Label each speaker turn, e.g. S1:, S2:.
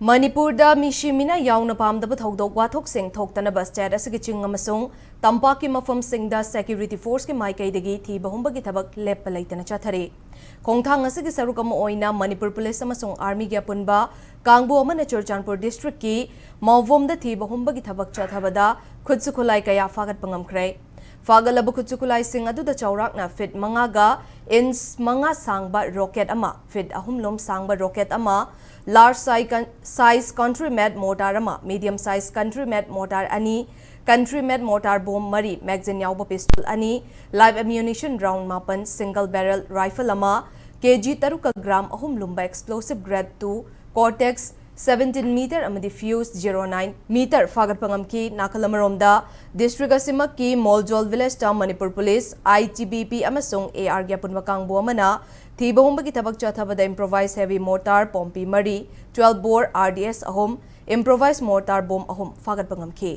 S1: Manipur da mishimina yauna pamdaba thodok wathok sing thoktana bus chat asigi ching amasung tampaki mafam sing da security force ke maikai dagi thi bahumba gi thabak lep palaitana chathare khongthang asigi sarukam oina Manipur police amasung army gi apunba kangbu amana Churachandpur district ki mawvom da thi bahumba gi thabak chathabada khutsu khulai kaya fagat pangamkhrai Fagalaba Kutsukulai Singh Aduda Chaurakna fit Mangaga ins Manga Sangba rocket ama fit Ahumlom Sangba rocket ama large size country made mortar ama medium size country made mortar ani country made mortar bomb mari magazine yauba pistol ani live ammunition round mapan single barrel rifle ama kg taruka gram ahumlumba explosive grade 2 cortex 17 meter amadi fuse 09 meter fagat pangam ki nakalamaromda district asimak ki Moljol village ta Manipur police ITBP amasung AR gi apunwa kangbu amana thibahumba gi thabak chathabada improvised heavy mortar pompi mari 12 bore RDS ahom improvised mortar bomb ahom fagat pangam ki